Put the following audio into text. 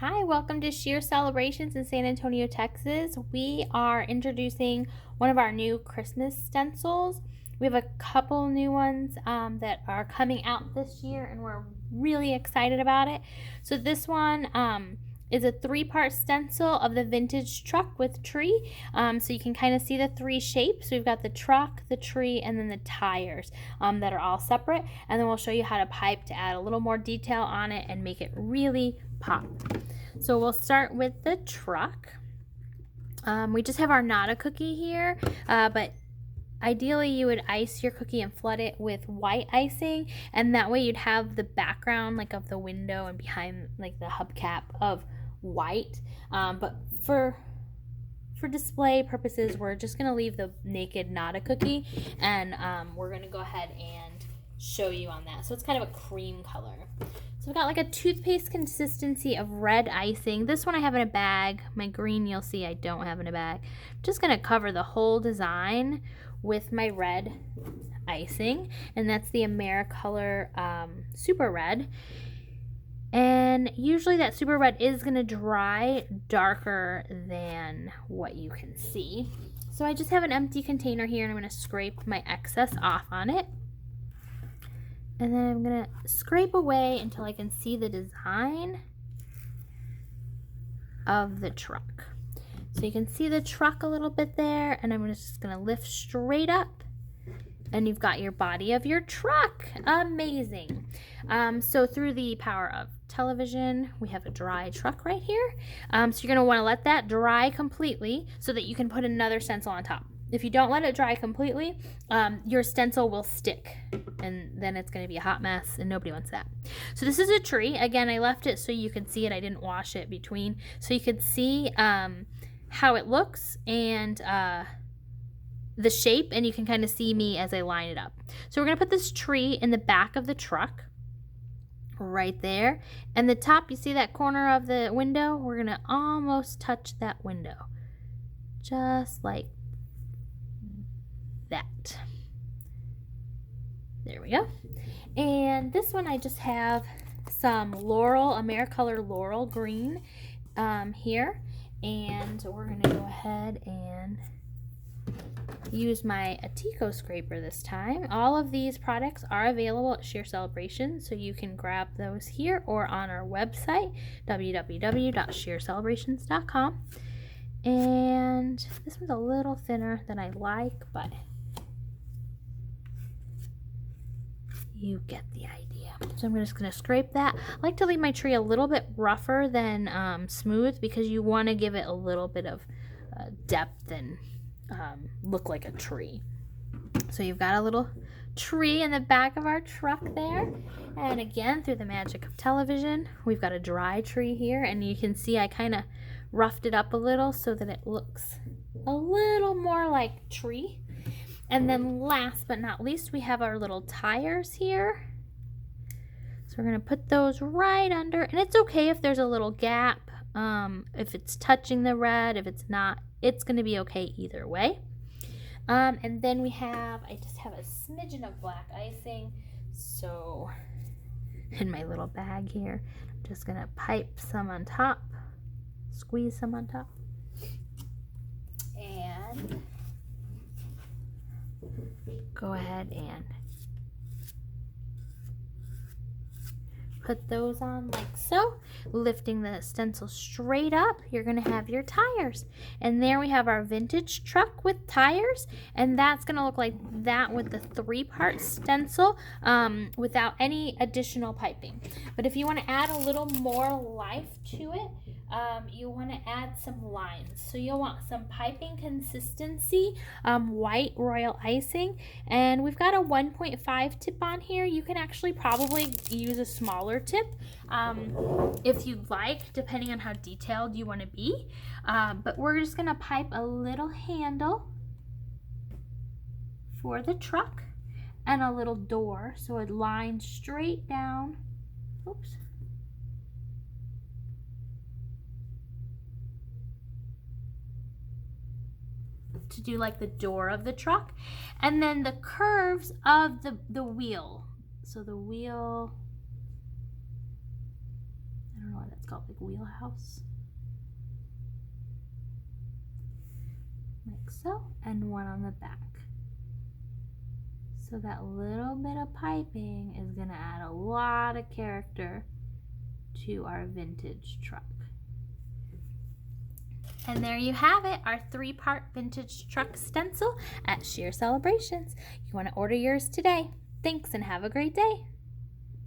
Hi, welcome to Sheer Celebrations in San Antonio, Texas. We are introducing one of our new Christmas stencils. We have a couple new ones that are coming out this year, and we're really excited about it. So this one is a three-part stencil of the vintage truck with tree. So you can kind of see the three shapes. We've got the truck, the tree, and then the tires that are all separate. And then we'll show you how to pipe to add a little more detail on it and make it really pop. So we'll start with the truck. We just have our Nata cookie here, but ideally you would ice your cookie and flood it with white icing, and that way you'd have the background like of the window and behind like the hubcap of white. But for display purposes, we're just going to leave the naked Nata cookie, and we're going to go ahead and show you on that. So it's kind of a cream color. So we've got like a toothpaste consistency of red icing. This one I have in a bag. My green you'll see I don't have in a bag. I'm just going to cover the whole design with my red icing, and that's the Americolor Super Red. And usually that Super Red is going to dry darker than what you can see. So I just have an empty container here, and I'm going to scrape my excess off on it. And then I'm going to scrape away until I can see the design of the truck. So you can see the truck a little bit there, and I'm just going to lift straight up, and you've got your body of your truck. Amazing. So through the power of television, we have a dry truck right here. So you're going to want to let that dry completely so that you can put another stencil on top. If you don't let it dry completely, your stencil will stick, and then it's going to be a hot mess, and nobody wants that. So this is a tree. Again, I left it so you could see it. I didn't wash it between, so you could see how it looks and the shape, and you can kind of see me as I line it up. So we're going to put this tree in the back of the truck right there, and the top, you see that corner of the window? We're going to almost touch that window, just like that. There we go. And this one I just have some Laurel, Americolor Laurel Green here, and we're going to go ahead and use my Atico scraper this time. All of these products are available at Sheer Celebration, so you can grab those here or on our website, www.sheercelebrations.com. And this one's a little thinner than I like, but you get the idea. So I'm just going to scrape that. I like to leave my tree a little bit rougher than smooth, because you want to give it a little bit of depth and look like a tree. So you've got a little tree in the back of our truck there. And again, through the magic of television, we've got a dry tree here, and you can see I kind of roughed it up a little so that it looks a little more like tree. And then last but not least, we have our little tires here. So we're going to put those right under, and it's okay if there's a little gap, if it's touching the red. If it's not, it's going to be okay either way. And then I just have a smidgen of black icing. So in my little bag here, I'm just going to pipe some on top, squeeze some on top, and go ahead and put those on like so. Lifting the stencil straight up, you're going to have your tires. And there we have our vintage truck with tires, and that's going to look like that with the three-part stencil without any additional piping. But if you want to add a little more life to it, you want to add some lines. So you'll want some piping consistency, white royal icing, and we've got a 1.5 tip on here. You can actually probably use a smaller tip if you'd like, depending on how detailed you want to be. But we're just going to pipe a little handle for the truck and a little door, so it lines straight down. Oops. To do like the door of the truck, and then the curves of the wheel. So the wheel, I don't know more that's called like wheelhouse. Like so, and one on the back. So that little bit of piping is going to add a lot of character to our vintage truck. And there you have it, our 3-part vintage truck stencil at Sheer Celebrations. You want to order yours today. Thanks and have a great day.